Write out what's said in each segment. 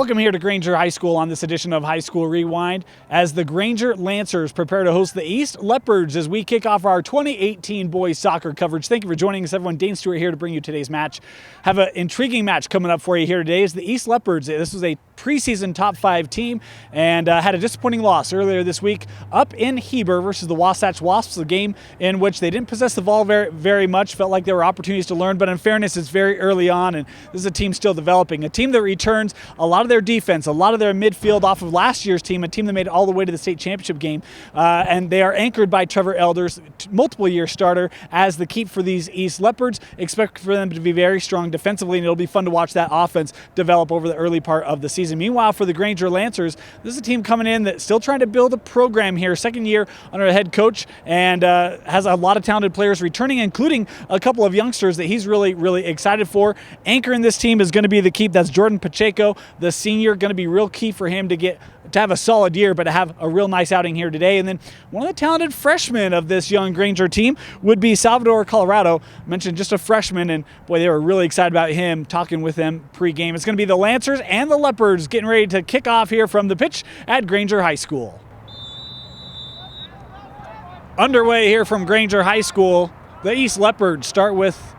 Welcome here to Granger High School on this edition of High School Rewind as the Granger Lancers prepare to host the East Leopards as we kick off our 2018 boys soccer coverage. Thank you for joining us, everyone. Dane Stewart here to bring you today's match. Have an intriguing match coming up for you here today. Is the East Leopards. This was a preseason top 5 team and had a disappointing loss earlier this week up in Heber versus the Wasatch Wasps, a game in which they didn't possess the ball very much. Felt like there were opportunities to learn, but in fairness, it's very early on, and this is a team still developing. A team that returns a lot of their defense, a lot of their midfield off of last year's team, a team that made it all the way to the state championship game, and they are anchored by Trevor Elders, multiple-year starter, as the keep for these East Leopards. Expect for them to be very strong defensively, and it'll be fun to watch that offense develop over the early part of the season. Meanwhile, for the Granger Lancers, this is a team coming in that's still trying to build a program here, second year under a head coach, and has a lot of talented players returning, including a couple of youngsters that he's really excited for. Anchoring this team is going to be the keep. That's Jordan Pacheco, the senior. Going to be real key for him to have a solid year, but to have a real nice outing here today. And then one of the talented freshmen of this young Granger team would be Salvador Colorado. I mentioned just a freshman, and boy, they were really excited about him, talking with them pregame. It's going to be the Lancers and the Leopards getting ready to kick off here from the pitch at Granger High School. Underway here from Granger High School, the East Leopards start with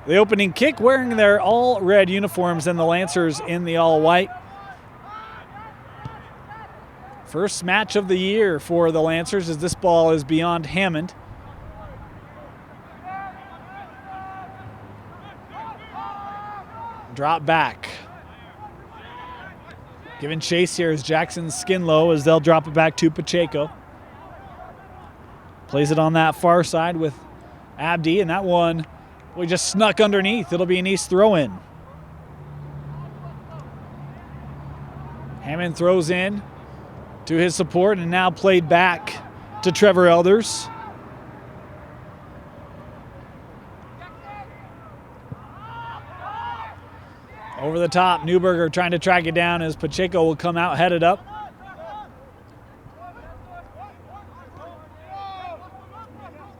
the opening kick, wearing their all red uniforms, and the Lancers in the all white. First match of the year for the Lancers as this ball is beyond Hammond. Drop back. Giving chase here is Jackson Skinlow as they'll drop it back to Pacheco. Plays it on that far side with Abdi, and that one, we just snuck underneath. It'll be an East throw-in. Hammond throws in to his support and now played back to Trevor Elders. Over the top, Newberger trying to track it down as Pacheco will come out headed up.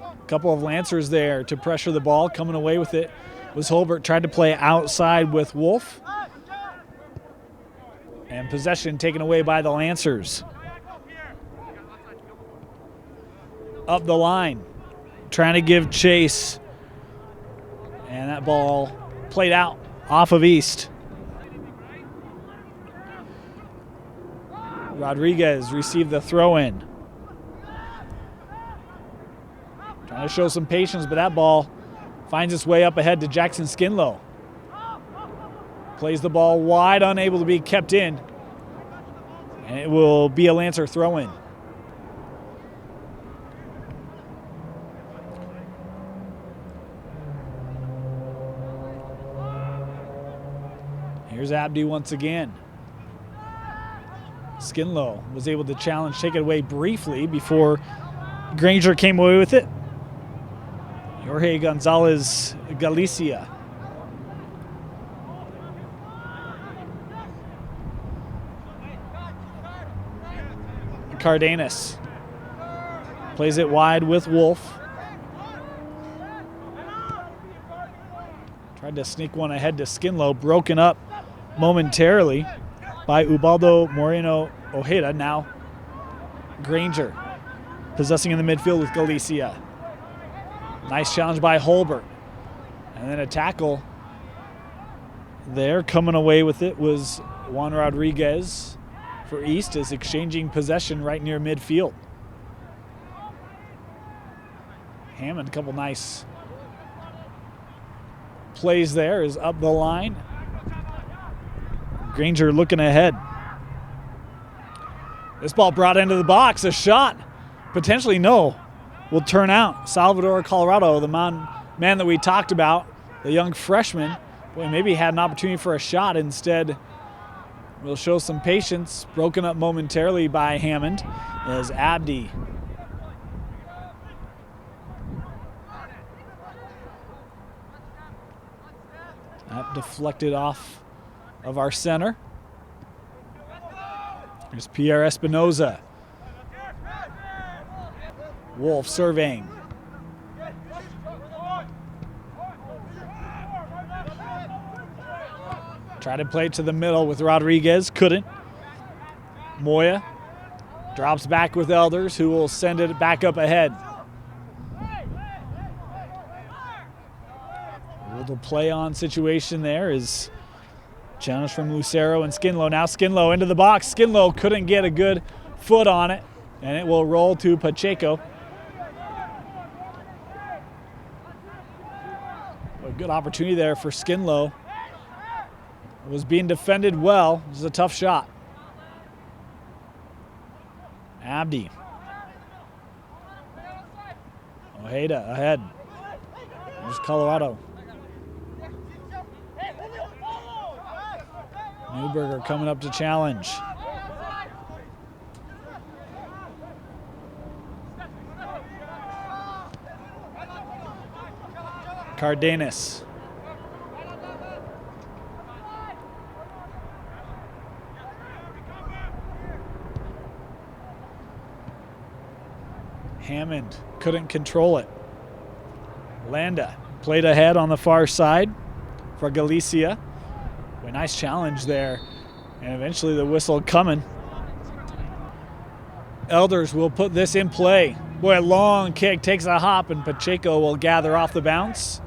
A couple of Lancers there to pressure the ball. Coming away with it was Holbert. Tried to play outside with Wolf. And possession taken away by the Lancers. Up the line, trying to give chase. And that ball played out off of East. Rodriguez received the throw-in. Trying to show some patience, but that ball finds its way up ahead to Jackson Skinlow. Plays the ball wide, unable to be kept in. And it will be a Lancer throw-in. Here's Abdi once again. Skinlow was able to challenge, take it away briefly before Granger came away with it. Jorge Gonzalez Galicia. Cardenas plays it wide with Wolf. Tried to sneak one ahead to Skinlow, broken up momentarily by Ubaldo Moreno Ojeda. Now Granger possessing in the midfield with Galicia. Nice challenge by Holbert. And then a tackle there. Coming away with it was Juan Rodriguez for East, is exchanging possession right near midfield. Hammond, a couple nice plays there, is up the line. Granger looking ahead. This ball brought into the box. A shot, potentially no, will turn out. Salvador Colorado, the man that we talked about, the young freshman, boy, maybe had an opportunity for a shot. Instead, will show some patience. Broken up momentarily by Hammond as Abdi that deflected off of our center. There's Pierre Espinoza. Wolf surveying. Tried to play it to the middle with Rodriguez, couldn't. Moya drops back with Elders, who will send it back up ahead. A little play-on situation there is challenge from Lucero and Skinlow. Now Skinlow into the box. Skinlow couldn't get a good foot on it, and it will roll to Pacheco. A good opportunity there for Skinlow. It was being defended well. It was a tough shot. Abdi. Ojeda ahead. There's Colorado. Newberger coming up to challenge. Cardenas. Hammond couldn't control it. Landa played ahead on the far side for Galicia. A nice challenge there, and eventually the whistle coming. Elders will put this in play. Boy, a long kick, takes a hop, and Pacheco will gather off the bounce.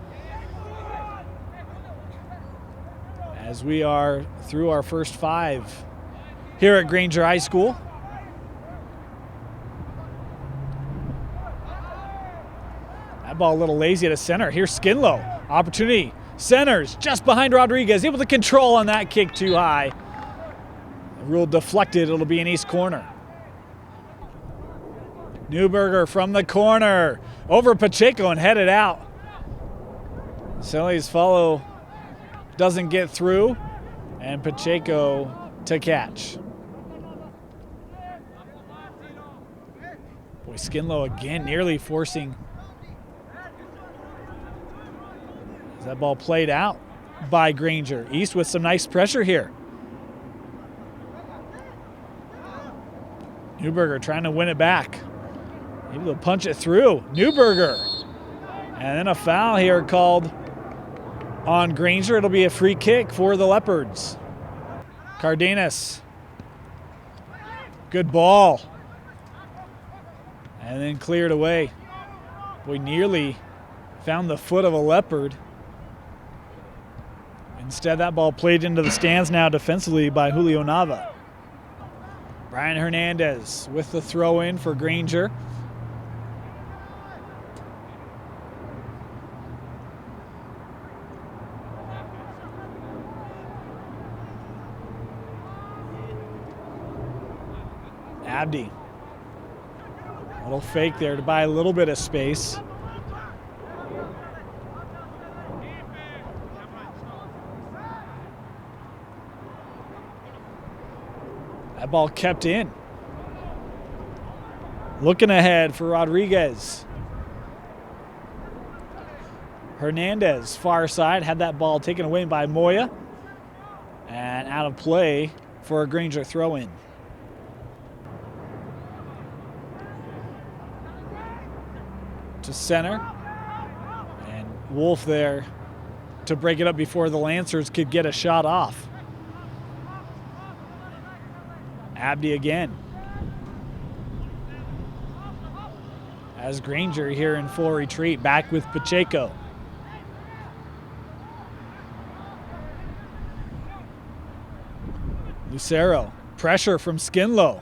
As we are through our first 5 here at Granger High School. That ball a little lazy to center. Here's Skinlow. Opportunity. Centers just behind Rodriguez. Able to control on that kick too high. The rule deflected. It'll be an East corner. Newberger from the corner. Over Pacheco and headed out. Selly's follow doesn't get through. And Pacheco to catch. Boy, Skinlow again nearly forcing. That ball played out by Granger. East with some nice pressure here. Newberger trying to win it back. Able to punch it through. Newberger. And then a foul here called on Granger. It'll be a free kick for the Leopards. Cardenas. Good ball. And then cleared away. We nearly found the foot of a Leopard. Instead, that ball played into the stands now defensively by Julio Nava. Brian Hernandez with the throw in for Granger. Abdi. A little fake there to buy a little bit of space. That ball kept in. Looking ahead for Rodriguez. Hernandez, far side, had that ball taken away by Moya. And out of play for a Granger throw-in. To center. And Wolf there to break it up before the Lancers could get a shot off. Abdi again. As Granger here in full retreat, back with Pacheco. Lucero, pressure from Skinlow.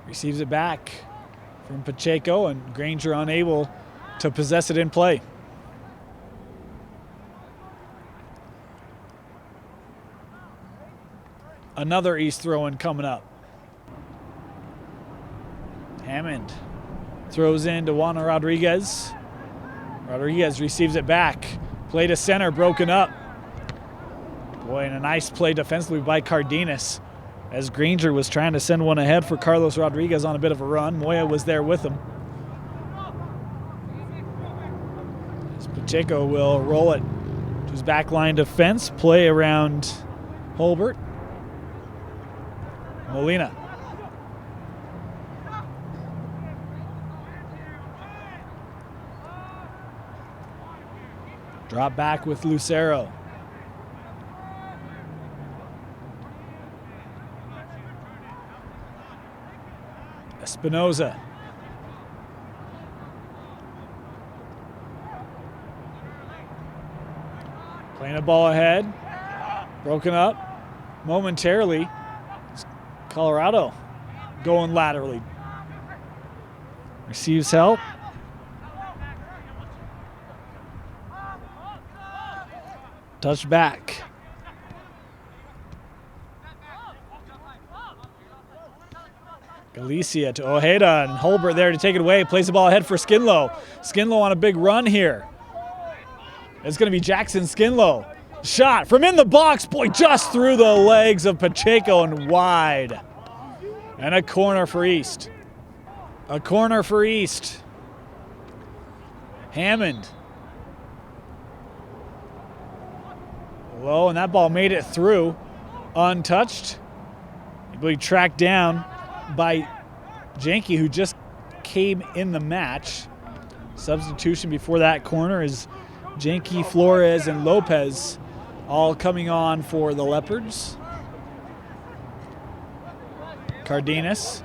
Receives it back from Pacheco, and Granger unable to possess it in play. Another East throw-in coming up. Hammond throws in to Juan Rodriguez. Rodriguez receives it back. Play to center, broken up. Boy, and a nice play defensively by Cardenas as Granger was trying to send one ahead for Carlos Rodriguez on a bit of a run. Moya was there with him. As Pacheco will roll it to his backline defense, play around Holbert. Molina. Drop back with Lucero. Espinoza. Playing a ball ahead. Broken up momentarily. Colorado going laterally. Receives help. Touch back. Galicia to Ojeda, and Holbert there to take it away. Plays the ball ahead for Skinlow. Skinlow on a big run here. It's going to be Jackson Skinlow. Shot from in the box. Boy, just through the legs of Pacheco and wide. And a corner for East. A corner for East. Hammond. Low, and that ball made it through. Untouched. I believe tracked down by Janke, who just came in the match. Substitution before that corner is Janke, Flores, and Lopez all coming on for the Leopards. Cardenas.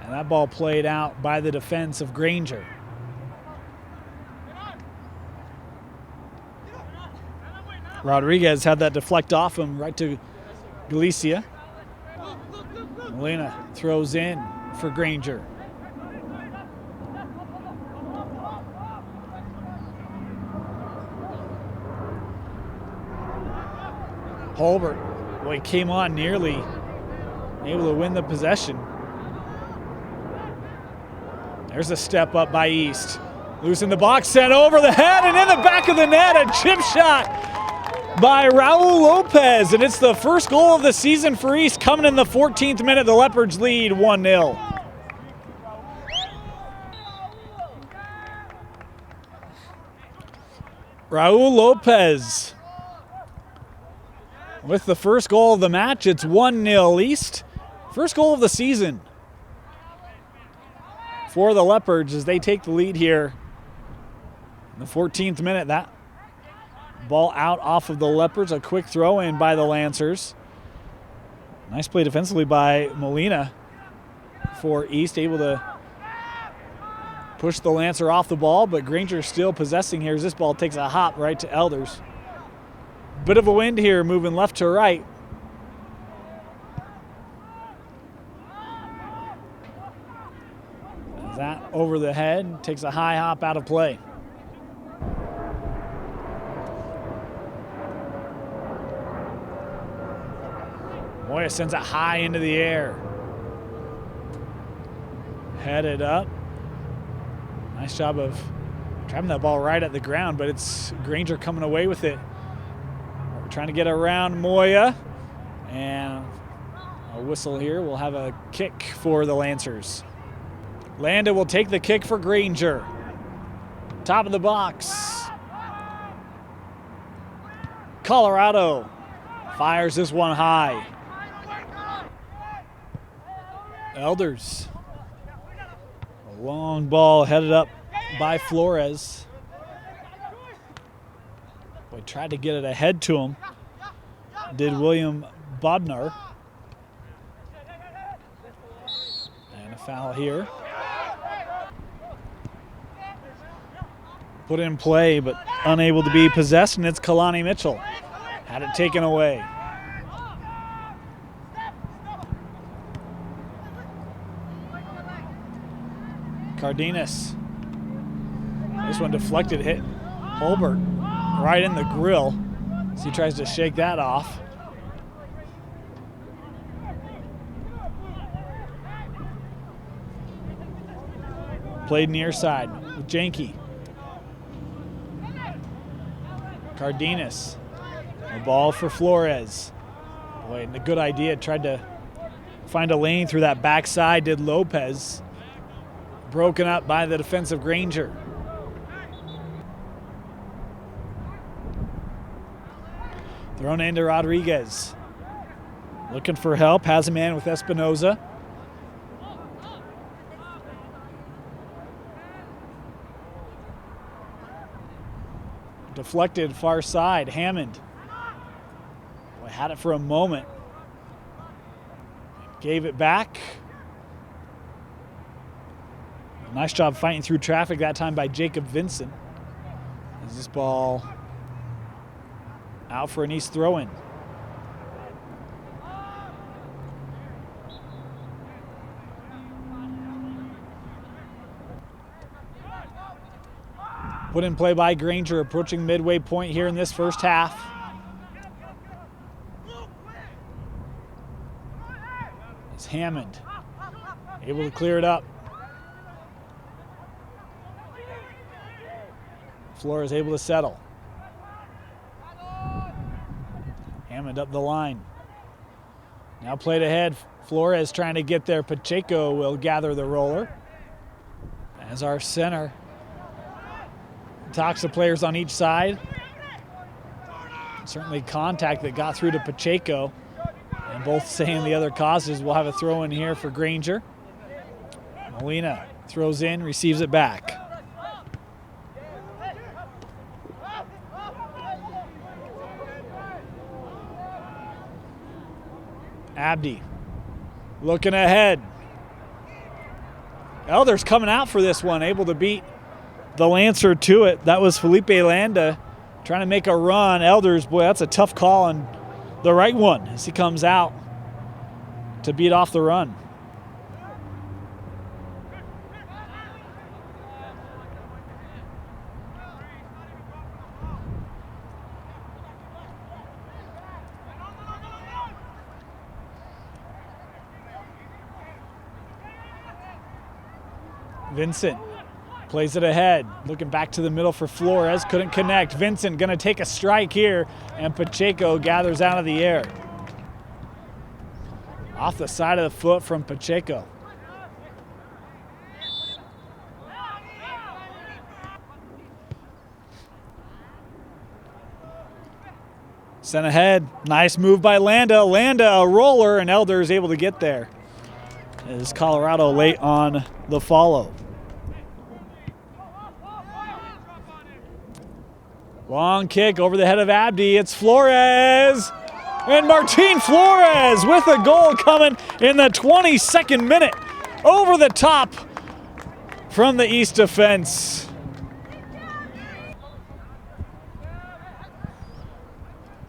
And that ball played out by the defense of Granger. Rodriguez had that deflect off him right to Galicia. Molina throws in for Granger. Holbert, boy, came on nearly able to win the possession. There's a step up by East. Loose in the box, sent over the head and in the back of the net, a chip shot by Raul Lopez, and it's the first goal of the season for East coming in the 14th minute. The Leopards lead 1-0. Raul Lopez with the first goal of the match. It's 1-0 East. First goal of the season for the Leopards as they take the lead here in the 14th minute. That ball out off of the Leopards. A quick throw in by the Lancers. Nice play defensively by Molina for East, able to push the Lancer off the ball, but Granger still possessing here as this ball takes a hop right to Elders. Bit of a wind here, moving left to right. That over the head, takes a high hop out of play. Moya sends it high into the air. Headed up. Nice job of trapping that ball right at the ground, but it's Granger coming away with it. We're trying to get around Moya. And a whistle here. We'll have a kick for the Lancers. Landa will take the kick for Granger. Top of the box. Colorado fires this one high. Elders. A long ball headed up by Flores. Boy, tried to get it ahead to him. Did William Bodnar. And a foul here. Put in play, but unable to be possessed, and it's Kalani Mitchell. Had it taken away. Cardenas. This one deflected, hit Holbert right in the grill as he tries to shake that off. Played near side with Janke. Cardenas. A ball for Flores. Boy, and a good idea. Tried to find a lane through that backside, did Lopez. Broken up by the defensive Granger. Thrown into Rodriguez. Looking for help, has a man with Espinoza. Deflected far side. Hammond. Boy, had it for a moment. Gave it back. Nice job fighting through traffic that time by Jacob Vincent. Is this ball out for an East throw-in? Put in play by Granger, approaching midway point here in this first half. It's Hammond, able to clear it up. Flores able to settle. Hammond up the line. Now played ahead. Flores trying to get there. Pacheco will gather the roller. As our center talks to players on each side. Certainly contact that got through to Pacheco. And both saying the other causes. We'll have a throw in here for Granger. Molina throws in, receives it back. Abdi looking ahead. Elders coming out for this one, able to beat the Lancer to it. That was Felipe Landa trying to make a run. Elders, boy, that's a tough call and the right one as he comes out to beat off the run. Vincent plays it ahead, looking back to the middle for Flores, couldn't connect. Vincent gonna take a strike here, and Pacheco gathers out of the air. Off the side of the foot from Pacheco. Sent ahead, nice move by Landa. Landa a roller, and Elders able to get there. Is Colorado late on the follow. Long kick over the head of Abdi. It's Flores. And Martin Flores with a goal coming in the 22nd minute. Over the top from the East defense.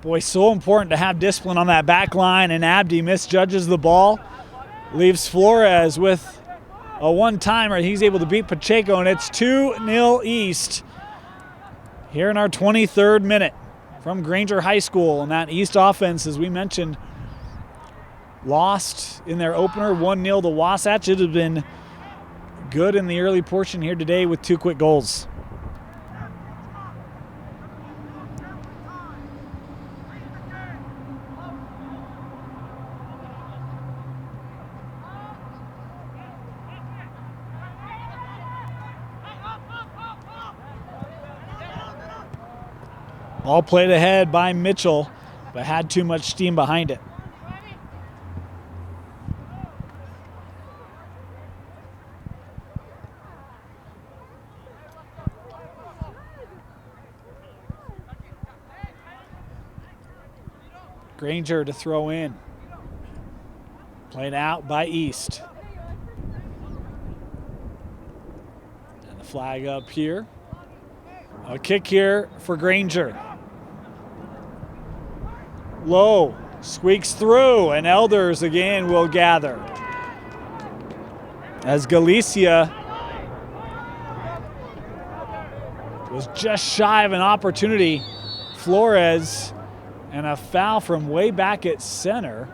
Boy, so important to have discipline on that back line, and Abdi misjudges the ball. Leaves Flores with a one-timer. He's able to beat Pacheco, and it's 2-0 East here in our 23rd minute from Granger High School. And that East offense, as we mentioned, lost in their opener 1-0 to Wasatch. It has been good in the early portion here today with 2 quick goals. All played ahead by Mitchell, but had too much steam behind it. Granger to throw in. Played out by East. And the flag up here. A kick here for Granger. Low, squeaks through, and Elders again will gather. As Galicia was just shy of an opportunity. Flores and a foul from way back at center.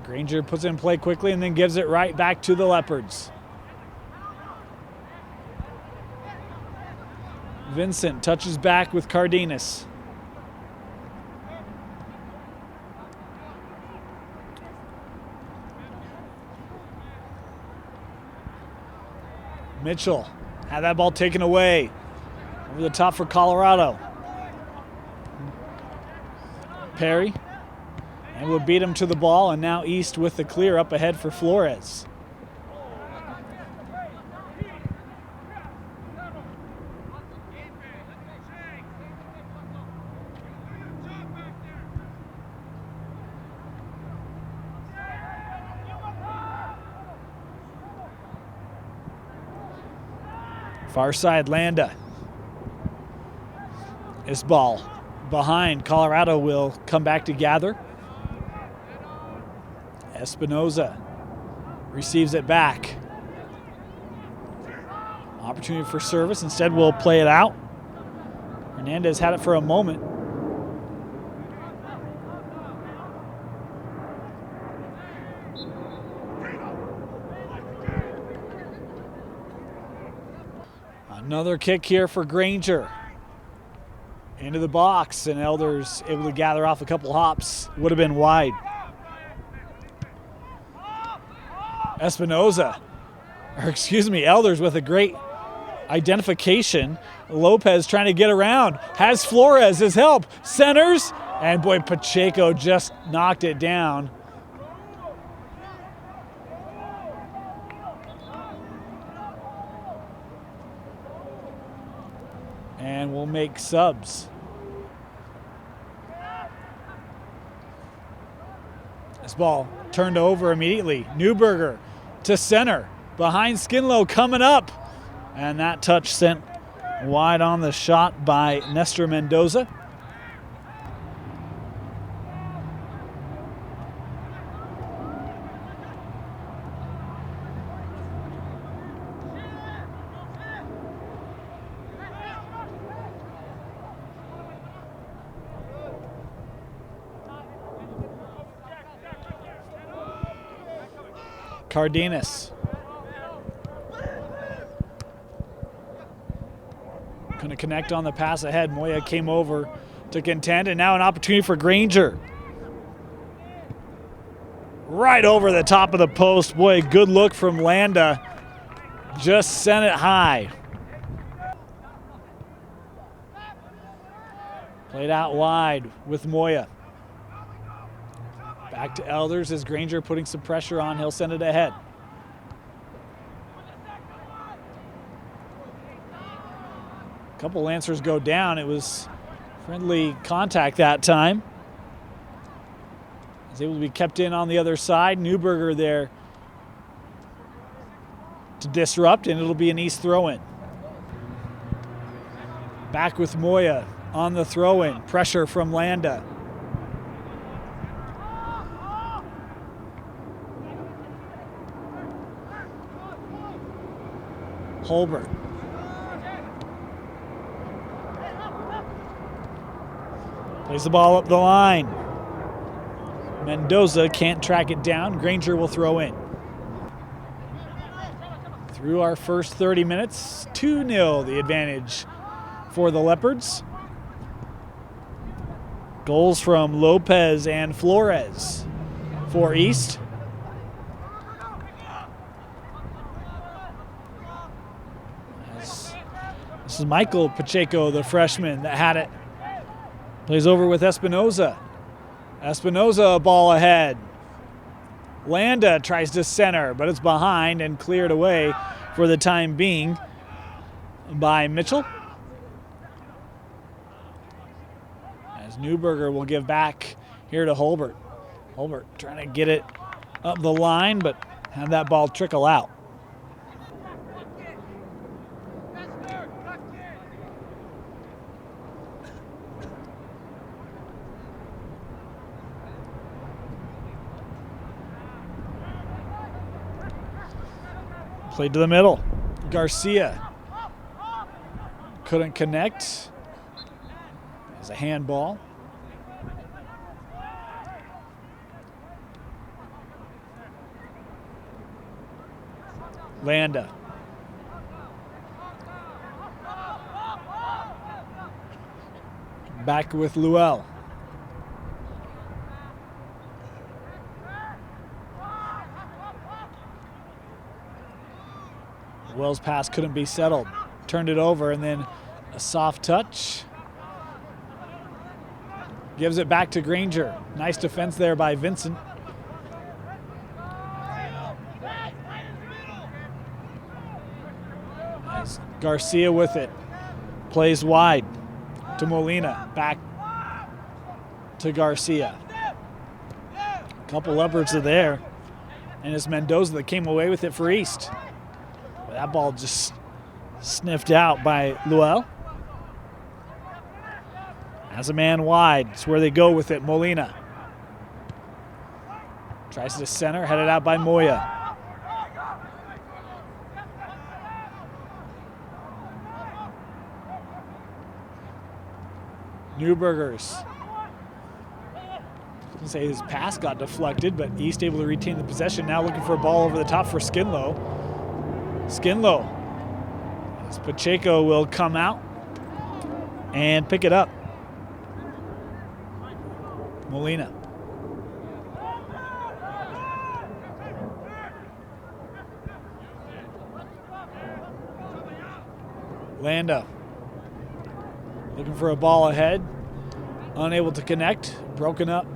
Granger puts it in play quickly and then gives it right back to the Leopards. Vincent touches back with Cardenas. Mitchell had that ball taken away. Over the top for Colorado. Perry. Able to beat him to the ball, and now East with the clear up ahead for Flores. Far side, Landa. This ball behind. Colorado will come back to gather. Espinoza receives it back. Opportunity for service. Instead, we'll play it out. Hernandez had it for a moment. Another kick here for Granger. Into the box, and Elders able to gather off a couple hops. Would have been wide. Espinoza, or excuse me, Elders with a great identification. Lopez trying to get around. Has Flores his help. Centers, and boy, Pacheco just knocked it down. And we'll make subs. This ball turned over immediately. Newberger to center. Behind Skinlow coming up. And that touch sent wide on the shot by Nestor Mendoza. Cardenas. Couldn't connect on the pass ahead. Moya came over to contend, and now an opportunity for Granger. Right over the top of the post. Boy, good look from Landa. Just sent it high. Played out wide with Moya. Back to Elders as Granger putting some pressure on. He'll send it ahead. A couple Lancers go down. It was friendly contact that time. He's able to be kept in on the other side. Newberger there to disrupt, and it'll be an East throw-in. Back with Moya on the throw-in. Pressure from Landa. Holbert. Plays the ball up the line. Mendoza can't track it down. Granger will throw in. Through our first 30 minutes, 2-0 the advantage for the Leopards. Goals from Lopez and Flores for East. This is Michael Pacheco, the freshman that had it. Plays over with Espinoza. Espinoza, a ball ahead. Landa tries to center, but it's behind and cleared away for the time being by Mitchell. As Newberger will give back here to Holbert. Holbert trying to get it up the line, but had that ball trickle out. Played to the middle. Garcia couldn't connect. It's a handball. Landa. Back with Luell. Wells' pass couldn't be settled. Turned it over, and then a soft touch. Gives it back to Granger. Nice defense there by Vincent. As Garcia with it. Plays wide to Molina. Back to Garcia. A couple Leopards are there. And it's Mendoza that came away with it for East. But that ball just sniffed out by Luell. Has a man wide. It's where they go with it. Molina tries to center, headed out by Moya. Newberger's. I was going to say his pass got deflected, but East able to retain the possession. Now looking for a ball over the top for Skinlow. Skinlow. As Pacheco will come out and pick it up. Molina. Landa. Looking for a ball ahead. Unable to connect. Broken up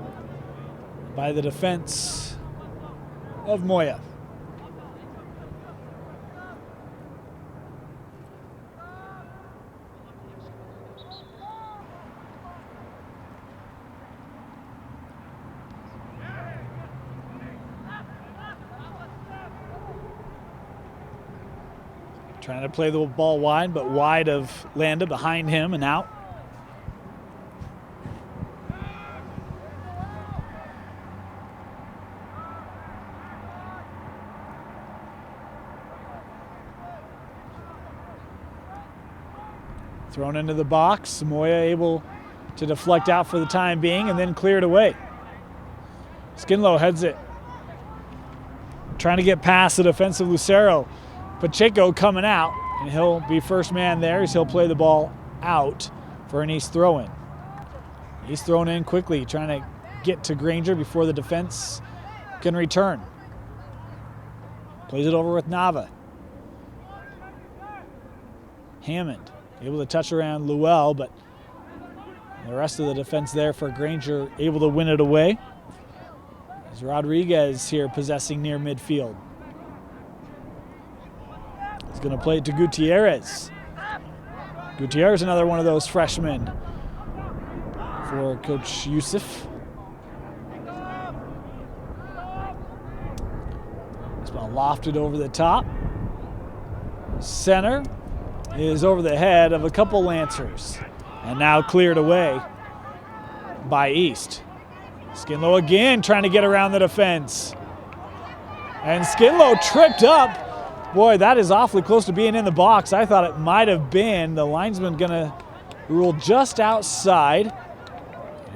by the defense of Moya. Trying to play the ball wide, but wide of Landa behind him and out. Thrown into the box. Moya able to deflect out for the time being and then cleared away. Skinlow heads it. Trying to get past the defensive Lucero. Pacheco coming out, and he'll be first man there as he'll play the ball out for an East throw-in. He's thrown in quickly, trying to get to Granger before the defense can return. Plays it over with Nava. Hammond able to touch around Luell, but the rest of the defense there for Granger able to win it away. As Rodriguez here possessing near midfield. He's going to play it to Gutierrez. Gutierrez, another one of those freshmen for Coach Yusuf. It's been lofted over the top. Center is over the head of a couple Lancers. And now cleared away by East. Skinlow again trying to get around the defense. And Skinlow tripped up. Boy, that is awfully close to being in the box. I thought it might have been. The linesman gonna rule just outside.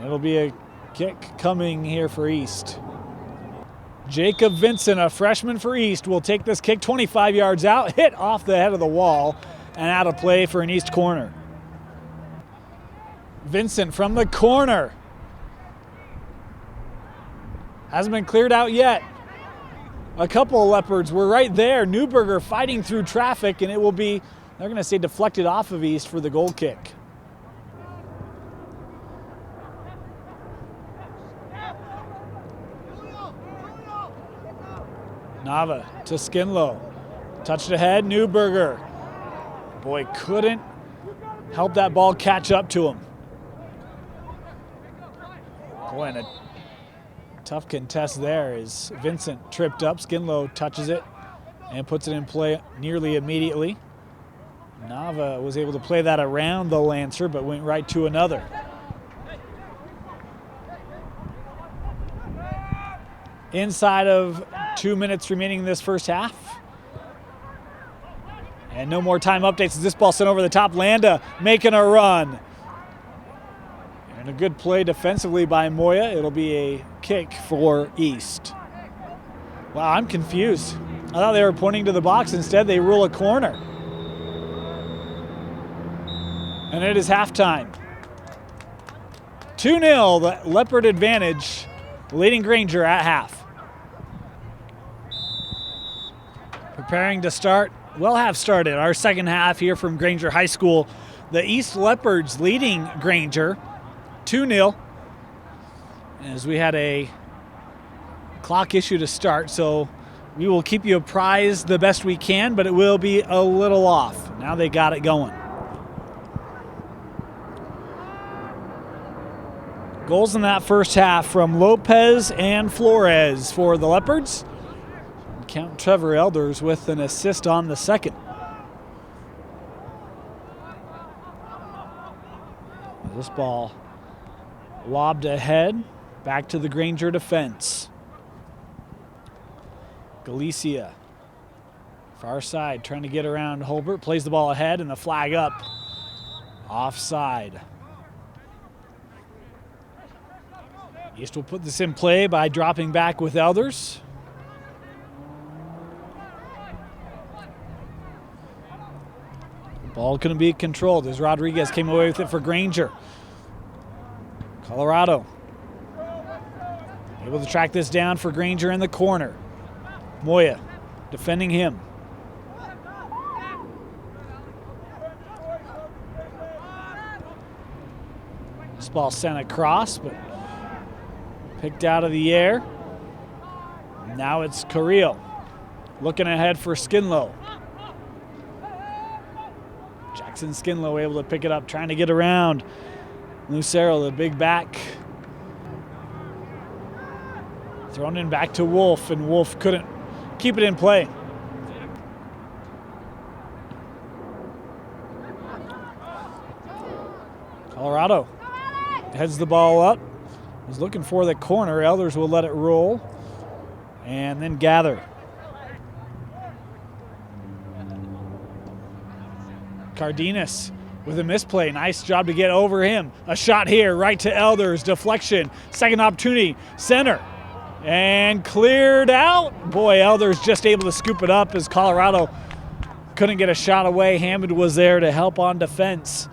It'll be a kick coming here for East. Jacob Vincent, a freshman for East, will take this kick 25 yards out, hit off the head of the wall, and out of play for an East corner. Vincent from the corner. Hasn't been cleared out yet. A couple of Leopards were right there. Newberger fighting through traffic, and it will be, they're going to say, deflected off of East for the goal kick. Nava to Skinlow. Touched ahead, Newberger. Boy, couldn't help that ball catch up to him. Boy, and a tough contest there as Vincent tripped up. Skinlow touches it and puts it in play nearly immediately. Nava was able to play that around the Lancer, but went right to another. Inside of 2 minutes remaining in this first half. And no more time updates as this ball sent over the top. Landa making a run. And a good play defensively by Moya. It'll be a kick for East. Wow, I'm confused. I thought they were pointing to the box. Instead, they rule a corner. And it is halftime. 2-0, the Leopard advantage, leading Granger at half. Preparing to start, well, have started our second half here from Granger High School. The East Leopards leading Granger 2-0 as we had a clock issue to start, so we will keep you apprised the best we can, but it will be a little off. Now they got it going. Goals in that first half from Lopez and Flores for the Leopards. Count Trevor Elders with an assist on the second. This ball lobbed ahead, back to the Granger defense. Galicia, far side, trying to get around Holbert, plays the ball ahead and the flag up. Offside. East will put this in play by dropping back with Elders. Ball couldn't be controlled as Rodriguez came away with it for Granger. Colorado able to track this down for Granger in the corner. Moya defending him. This ball sent across, but picked out of the air. Now it's Carrillo looking ahead for Skinlow. Jackson Skinlow able to pick it up, trying to get around Lucero, the big back. Thrown in back to Wolf, and Wolf couldn't keep it in play. Colorado heads the ball up. Was looking for the corner. Elders will let it roll and then gather. Cardenas with a misplay. Nice job to get over him. A shot here, right to Elders. Deflection. Second opportunity. Center. And cleared out. Boy, Elders just able to scoop it up as Colorado couldn't get a shot away. Hammond was there to help on defense.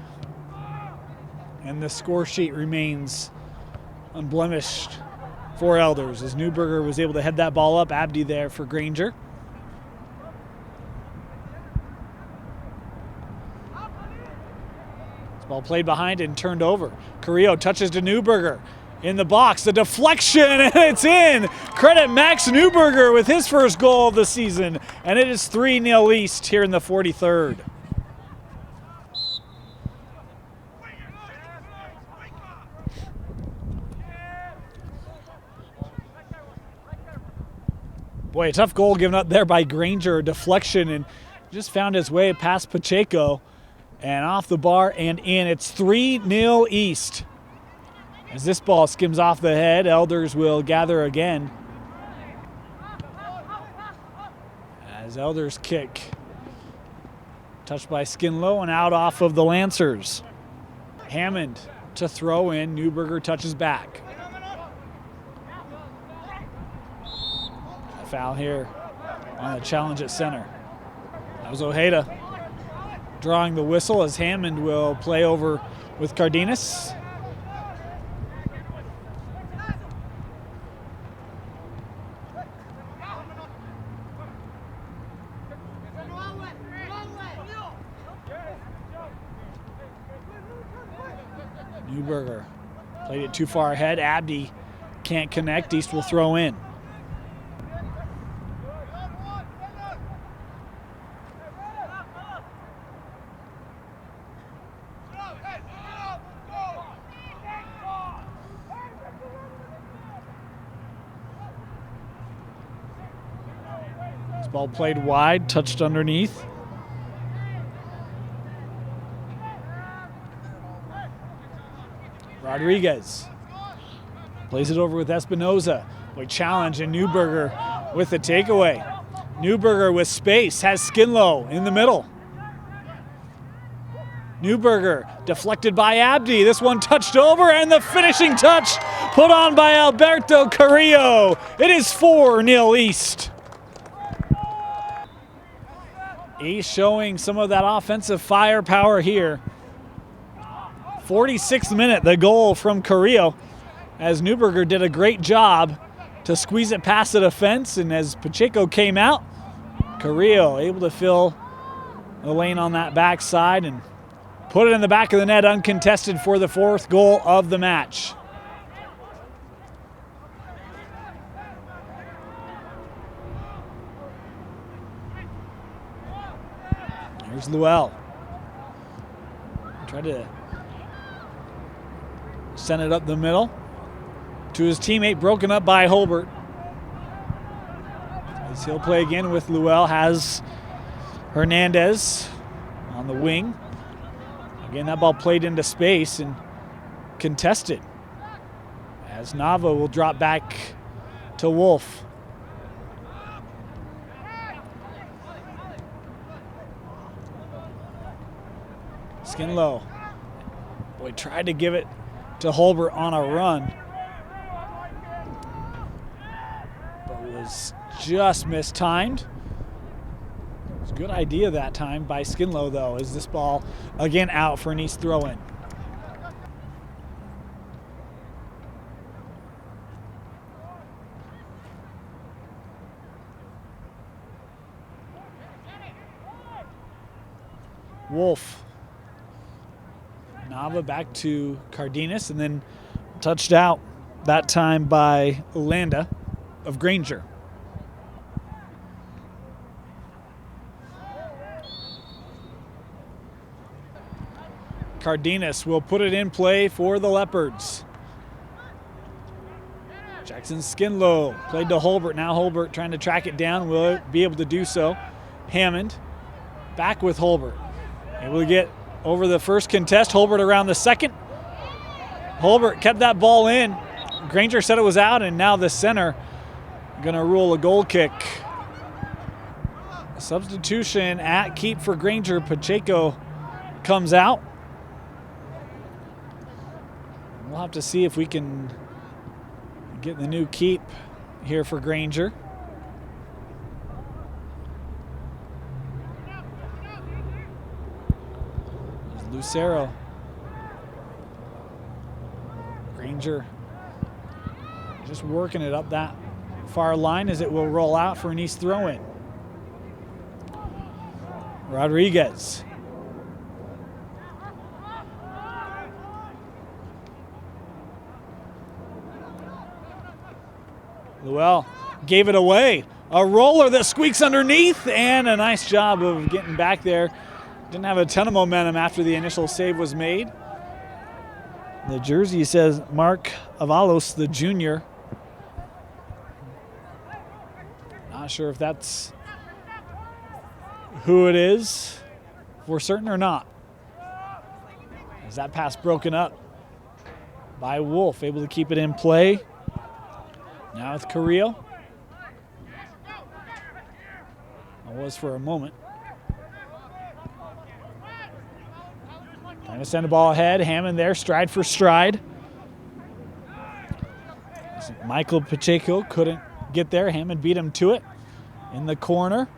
And the score sheet remains unblemished for Elders as Newberger was able to head that ball up. Abdi there for Granger. Ball played behind and turned over. Carrillo touches to Newberger in the box. The deflection, and it's in. Credit Max Newberger with his first goal of the season. And it is 3-0 East here in the 43rd. Boy, a tough goal given up there by Granger. Deflection, and just found his way past Pacheco. And off the bar and in. It's 3-0 East. As this ball skims off the head, Elders will gather again. As Elders kick. Touched by Skinlow and out off of the Lancers. Hammond to throw in. Newberger touches back. A foul here on the challenge at center. That was Ojeda drawing the whistle as Hammond will play over with Cardenas. Newberger played it too far ahead. Abdi can't connect. East will throw in. Ball played wide, touched underneath. Rodriguez plays it over with Espinoza. Boy, challenge, and Newberger with the takeaway. Newberger with space, has Skinlow in the middle. Newberger deflected by Abdi. This one touched over, and the finishing touch put on by Alberto Carrillo. It is 4-0 East. East showing some of that offensive firepower here. 46th minute, the goal from Carrillo, as Newberger did a great job to squeeze it past the defense, and as Pacheco came out, Carrillo able to fill the lane on that backside and put it in the back of the net uncontested for the fourth goal of the match. Here's Llewell. Tried to send it up the middle to his teammate, broken up by Holbert. As he'll play again with Llewell, has Hernandez on the wing. Again, that ball played into space and contested, as Nava will drop back to Wolf. Skinlow. Boy, tried to give it to Holbert on a run, but was just mistimed. It was a good idea that time by Skinlow, though, as this ball again out for an East throw-in. Wolf. Nava back to Cardenas, and then touched out that time by Landa of Granger. Cardenas will put it in play for the Leopards. Jackson Skinlow played to Holbert. Now Holbert trying to track it down. Will be able to do so. Hammond back with Holbert. Able to get over the first contest. Holbert around the second. Holbert kept that ball in. Granger said it was out, and now the center going to rule a goal kick. Substitution at keep for Granger. Pacheco comes out. We'll have to see if we can get the new keep here for Granger. Lucero. Granger just working it up that far line as it will roll out for an East throw-in. Rodriguez. Llewell gave it away. A roller that squeaks underneath, and a nice job of getting back there. Didn't have a ton of momentum after the initial save was made. The jersey says Mark Avalos, the junior. Not sure if that's who it is for certain or not. As that pass broken up by Wolf, able to keep it in play. Now with Carrillo. It was for a moment. Trying to send the ball ahead. Hammond there, stride for stride. Michael Pacheco couldn't get there. Hammond beat him to it in the corner.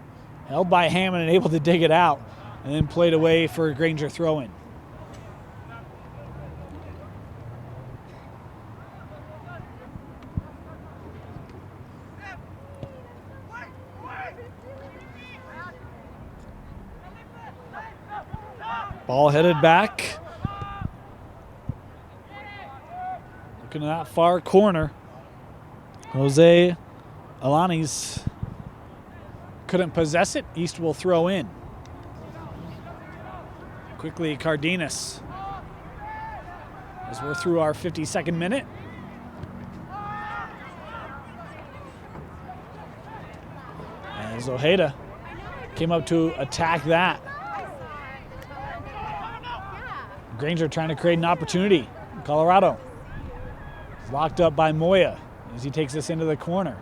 Held by Hammond and able to dig it out. And then played away for a Granger throw-in. Ball headed back. Looking at that far corner. Jose Alanis couldn't possess it. East will throw in. Quickly, Cardenas. As we're through our 52nd minute. As Ojeda came up to attack that. Granger trying to create an opportunity. Colorado is locked up by Moya as he takes this into the corner.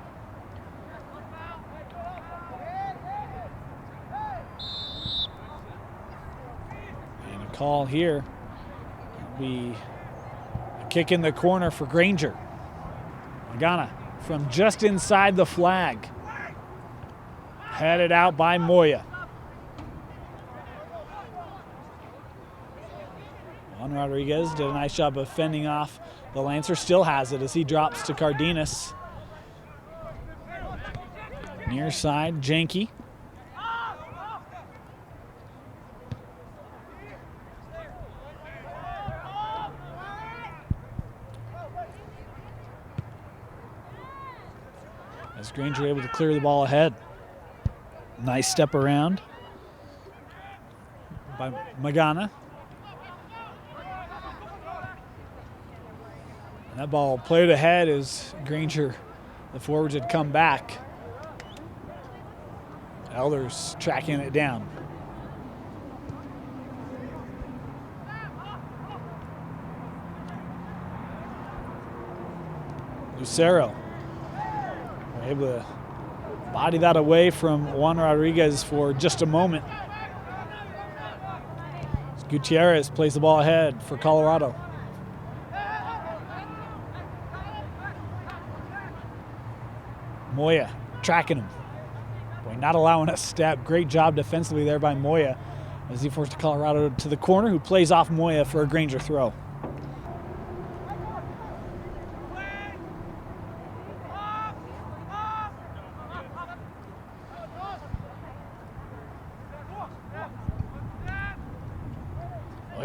And a call here. That'll be a kick in the corner for Granger. Magana from just inside the flag. Headed out by Moya. Rodriguez did a nice job of fending off the Lancer. Still has it as he drops to Cardenas. Near side, Janke. As Granger able to clear the ball ahead. Nice step around. by Magana. And that ball played ahead as Granger, the forwards, had come back. Elders tracking it down. Lucero able to body that away from Juan Rodriguez for just a moment. Gutierrez plays the ball ahead for Colorado. Moya tracking him. Boy, not allowing a step. Great job defensively there by Moya as he forced Colorado to the corner, who plays off Moya for a Granger throw.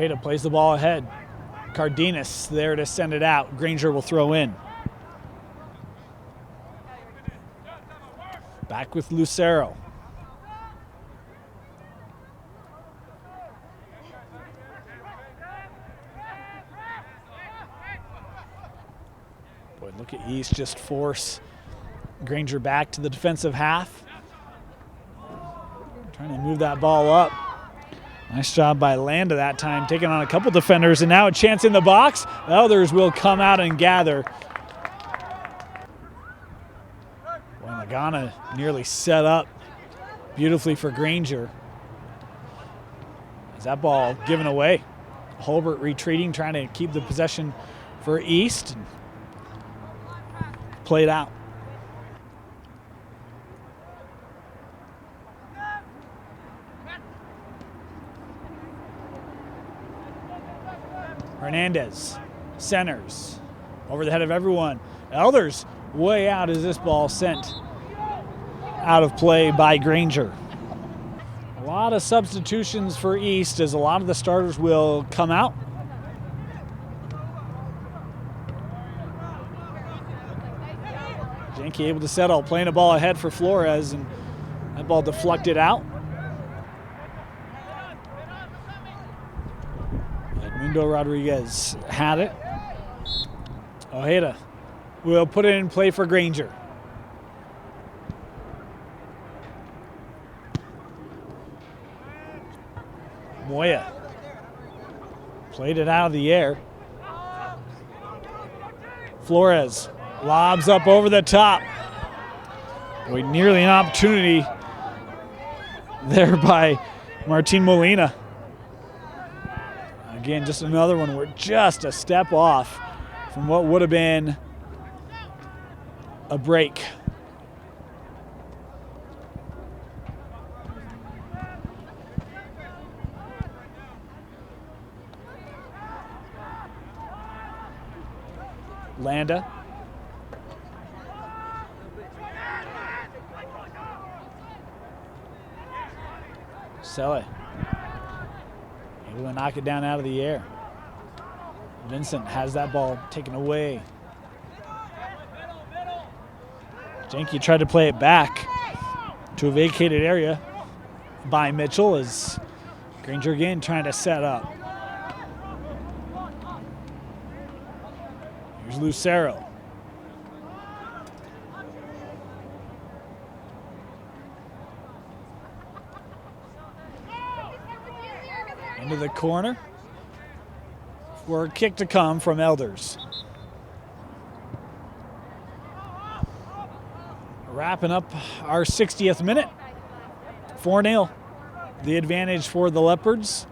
Ojeda plays the ball ahead. Cardenas there to send it out. Granger will throw in. Back with Lucero. Boy, look at East just force Granger back to the defensive half. Trying to move that ball up. Nice job by Landa that time, taking on a couple defenders, and now a chance in the box. Elders will come out and gather. Boy, Magana nearly set up beautifully for Granger. Is that ball given away? Holbert retreating, trying to keep the possession for East. Played out. Hernandez centers over the head of everyone. Elders way out as this ball sent out of play by Granger. A lot of substitutions for East as a lot of the starters will come out. Jenke able to settle, playing a ball ahead for Flores, and that ball deflected out. Edmundo Rodriguez had it. Ojeda will put it in play for Granger. Moya played it out of the air. Flores lobs up over the top. Boy, nearly an opportunity there by Martin Molina. Again, just another one where just a step off from what would have been a break. Landa. Selle. Able to knock it down out of the air. Vincent has that ball taken away. Jenke tried to play it back to a vacated area by Mitchell as Granger again trying to set up. Here's Lucero. Into the corner for a kick to come from Elders. Wrapping up our 60th minute. 4-0. The advantage for the Leopards.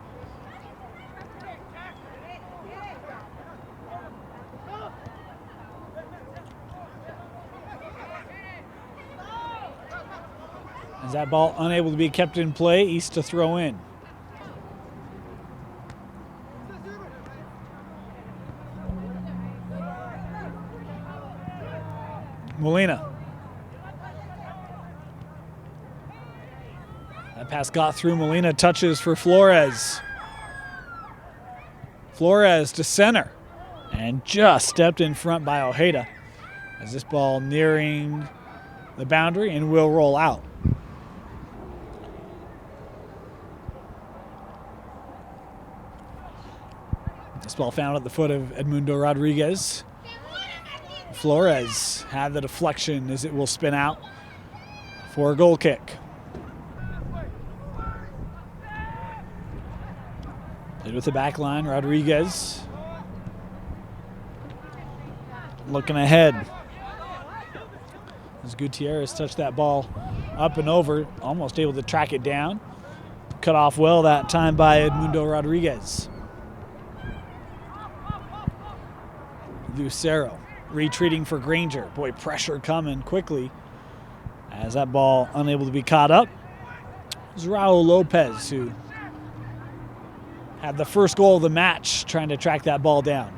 As that ball unable to be kept in play, East to throw in. Molina. That pass got through. Molina touches for Flores. Flores to center. And just stepped in front by Ojeda as this ball nearing the boundary and will roll out. This ball found at the foot of Edmundo Rodriguez. Flores had the deflection as it will spin out for a goal kick. Played with the back line, Rodriguez. Looking ahead. As Gutierrez touched that ball up and over, almost able to track it down. Cut off well that time by Edmundo Rodriguez. Lucero retreating for Granger. Boy, pressure coming quickly as that ball unable to be caught up. It was Raul Lopez who had the first goal of the match trying to track that ball down.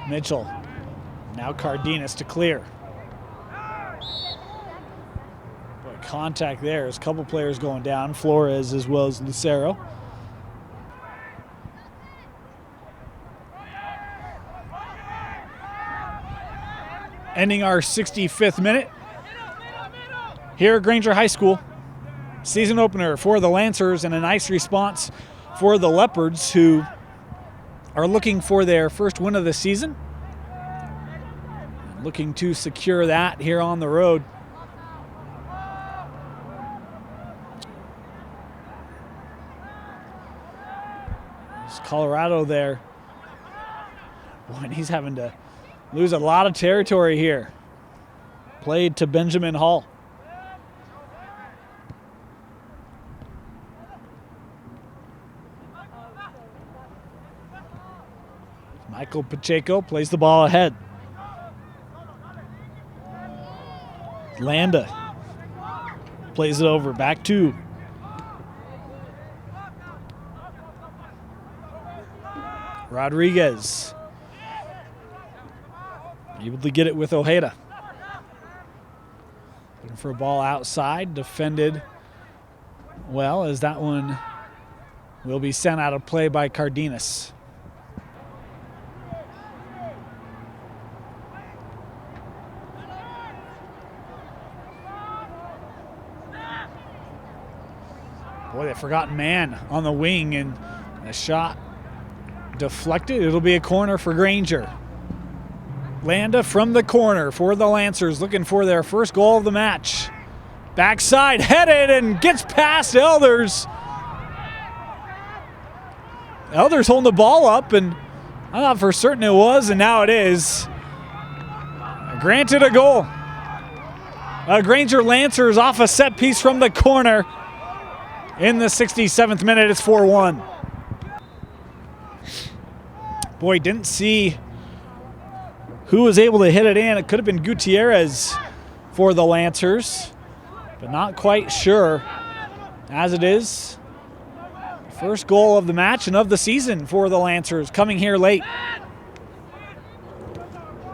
Mitchell, now Cardenas to clear. Boy, contact there. There's a couple players going down, Flores as well as Lucero. Ending our 65th minute here at Granger High School. Season opener for the Lancers and a nice response for the Leopards, who are looking for their first win of the season. Looking to secure that here on the road. It's Colorado there. Boy, and he's having to lose a lot of territory here. Played to Benjamin Hall. Michael Pacheco plays the ball ahead. Landa plays it over, back to Rodriguez. Able to get it with Ojeda. Looking for a ball outside, defended well, as that one will be sent out of play by Cardenas. Boy, they forgotten man on the wing, and the shot deflected. It'll be a corner for Granger. Landa from the corner for the Lancers, looking for their first goal of the match. Backside, headed, and gets past Elders. Elders holding the ball up, and I thought for certain it was, and now it is. Granted a goal. Granger Lancers off a set piece from the corner. In the 67th minute, it's 4-1. Boy, didn't see who was able to hit it in. It could have been Gutierrez for the Lancers, but not quite sure. As it is, first goal of the match and of the season for the Lancers coming here late.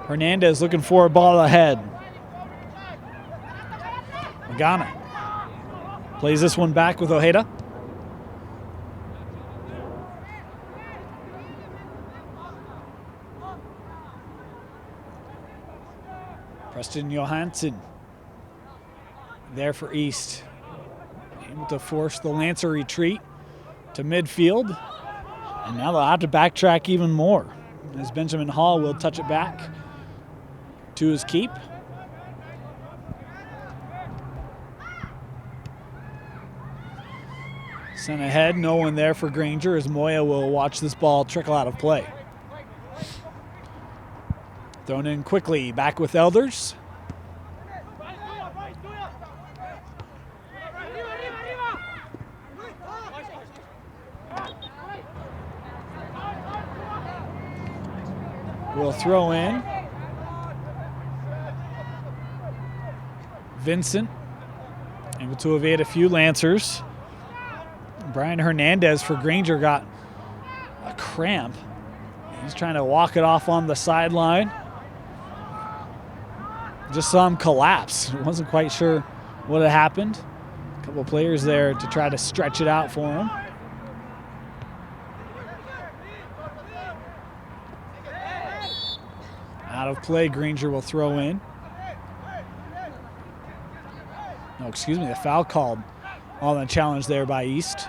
Hernandez looking for a ball ahead. Magana plays this one back with Ojeda. Preston Johansson there for East. Able to force the Lancer retreat to midfield. And now they'll have to backtrack even more, as Benjamin Hall will touch it back to his keep. Sent ahead, no one there for Granger, as Moya will watch this ball trickle out of play. Thrown in quickly, back with Elders. We'll throw in Vincent, able to evade a few Lancers. Brian Hernandez for Granger got a cramp. He's trying to walk it off on the sideline. Just saw him collapse. Wasn't quite sure what had happened. A couple players there to try to stretch it out for him. Out of play, Granger will throw in. No, excuse me, the foul called on the challenge there by East.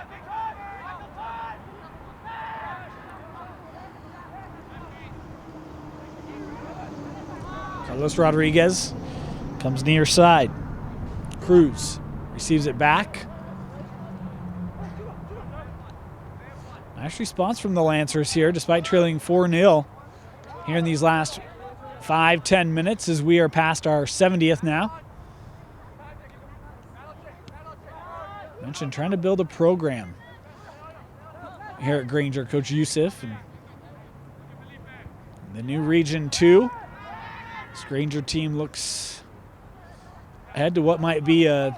Carlos Rodriguez comes near side. Cruz receives it back. Nice response from the Lancers here, despite trailing 4-0 here in these last 5-10 minutes as we are past our 70th now. Mentioned trying to build a program here at Granger, Coach Youssef. And the new Region 2. This Granger team looks ahead to what might be an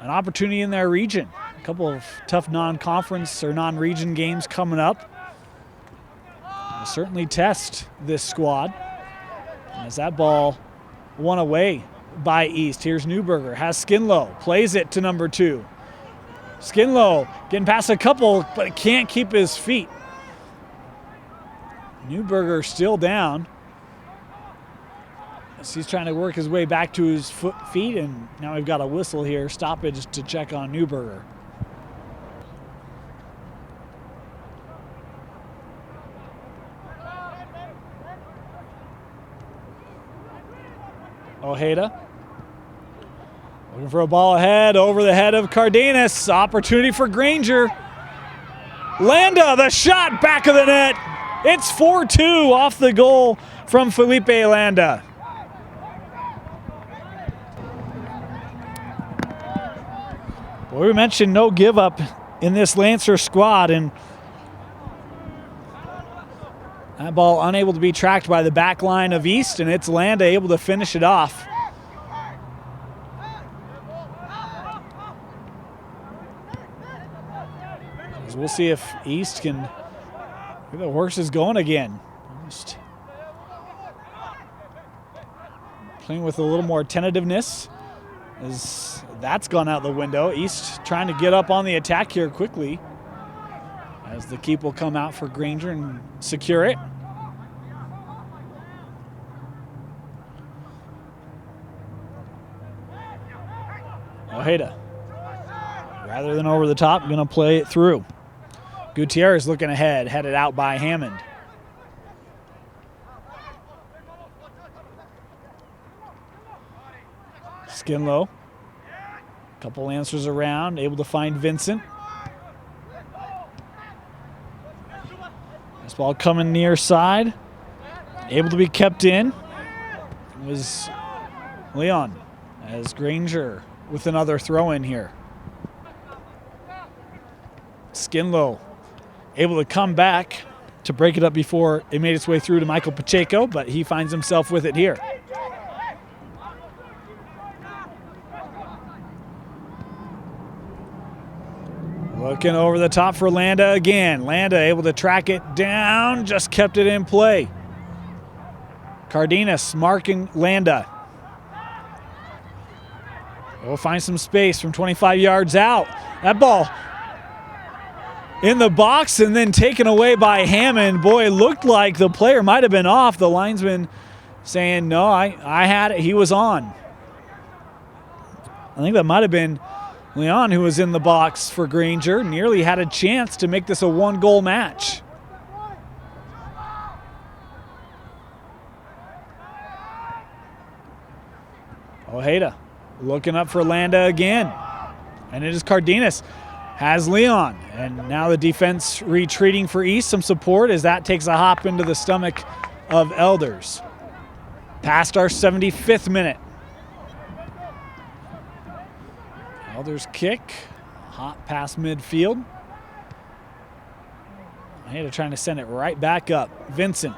opportunity in their region. A couple of tough non-conference or non-region games coming up. Will certainly test this squad. And as that ball won away by East. Here's Newberger, has Skinlow, plays it to number 2. Skinlow getting past a couple, but can't keep his feet. Newberger still down. As he's trying to work his way back to his feet, and now we've got a whistle here, stoppage to check on Newberger. Ojeda looking for a ball ahead, over the head of Cardenas. Opportunity for Granger. Landa, the shot, back of the net. It's 4-2 off the goal from Felipe Landa. Well, we mentioned no give up in this Lancer squad, and that ball unable to be tracked by the back line of East, and it's Landa able to finish it off. As we'll see if East can get the horses going again. Just playing with a little more tentativeness, as that's gone out the window. East trying to get up on the attack here quickly, as the keep will come out for Granger and secure it. Ojeda, rather than over the top, going to play it through. Gutierrez looking ahead, headed out by Hammond. Skinlow, a couple answers around, able to find Vincent. This ball coming near side, able to be kept in. It was Leon, as Granger with another throw in here. Skinlow able to come back to break it up before it made its way through to Michael Pacheco, but he finds himself with it here. Looking over the top for Landa again. Landa able to track it down, just kept it in play. Cardenas marking Landa. We'll find some space from 25 yards out. That ball in the box and then taken away by Hammond. Boy, it looked like the player might have been off. The linesman saying, no, I had it. He was on. I think that might have been Leon, who was in the box for Granger. Nearly had a chance to make this a one-goal match. Ojeda looking up for Landa again. And it is Cardenas. Has Leon. And now the defense retreating for East. Some support as that takes a hop into the stomach of Elders. Past our 75th minute. Elders kick. Hot past midfield. Ojeda trying to send it right back up. Vincent.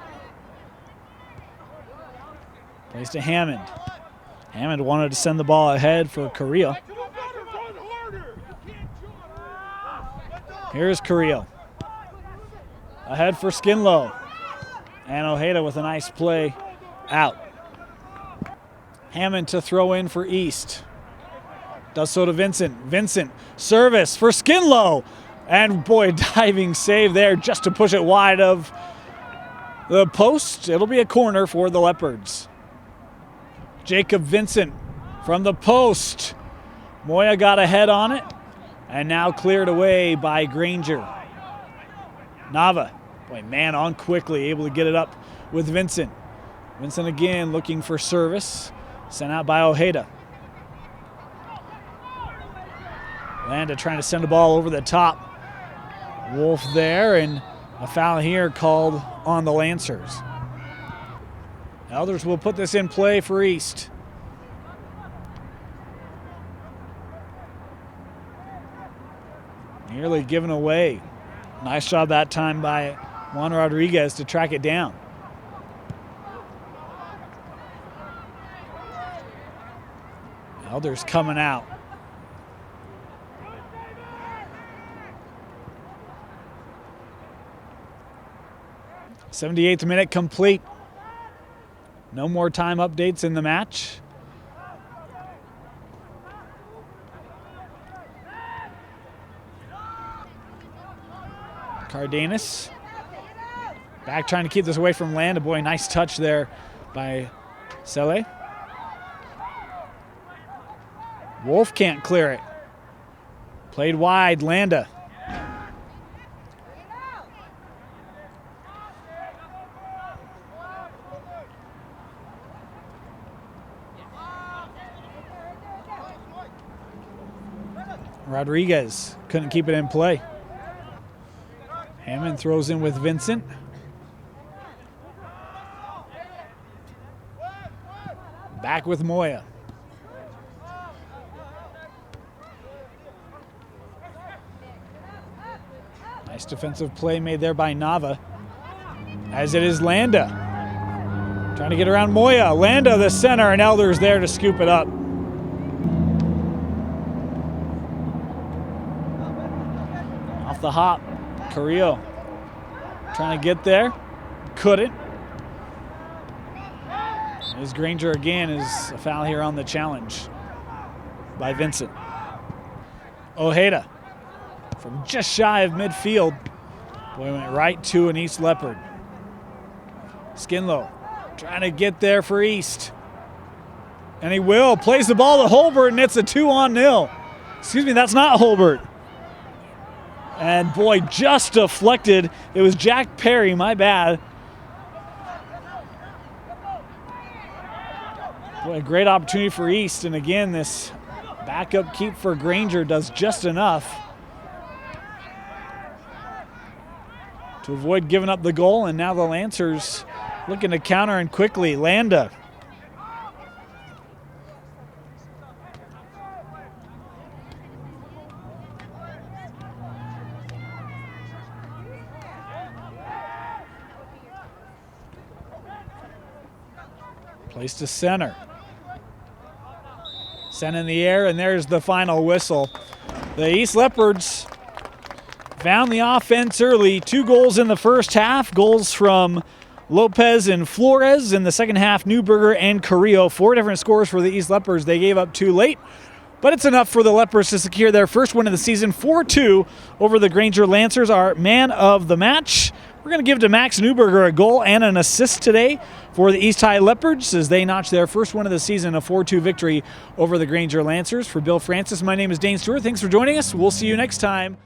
Plays to Hammond. Hammond wanted to send the ball ahead for Carrillo. Here's Carrillo. Ahead for Skinlow. And Ojeda with a nice play out. Hammond to throw in for East. Does so to Vincent. Vincent, service for Skinlow. And boy, diving save there just to push it wide of the post. It'll be a corner for the Leopards. Jacob Vincent from the post. Moya got a head on it and now cleared away by Granger. Nava, boy, man on quickly, able to get it up with Vincent. Vincent again looking for service. Sent out by Ojeda. Landa trying to send the ball over the top. Wolf there, and a foul here called on the Lancers. Elders will put this in play for East. Nearly given away. Nice job that time by Juan Rodriguez to track it down. Elders coming out. '78th minute complete. No more time updates in the match. Cardenas back trying to keep this away from Landa. Boy, nice touch there by Sele. Wolf can't clear it. Played wide, Landa. Rodriguez couldn't keep it in play. Hammond throws in with Vincent. Back with Moya. Nice defensive play made there by Nava. As it is Landa. Trying to get around Moya. Landa the center, and Elders there to scoop it up. Off the hop. Carrillo trying to get there. Couldn't. As Granger again is a foul here on the challenge by Vincent. Ojeda from just shy of midfield. Boy, went right to an East Leopard. Skinlow trying to get there for East. And he will. Plays the ball to Holbert, and it's a 2-on-0. Excuse me, that's not Holbert. And boy, just deflected. It was Jack Perry, my bad. Boy, a great opportunity for East. And again, this backup keep for Granger does just enough to avoid giving up the goal. And now the Lancers looking to counter, and quickly. Landa. Place to center. Sent in the air, and there's the final whistle. The East Leopards found the offense early. 2 goals in the first half. Goals from Lopez and Flores. In the second half, Newberger and Carrillo. 4 different scores for the East Leopards. They gave up 2 late, but it's enough for the Leopards to secure their first win of the season. 4-2 over the Granger Lancers. Our man of the match, we're going to give to Max Newberger a goal and an assist today for the East High Leopards as they notch their first win of the season, a 4-2 victory over the Granger Lancers. For Bill Francis, my name is Dane Stewart. Thanks for joining us. We'll see you next time.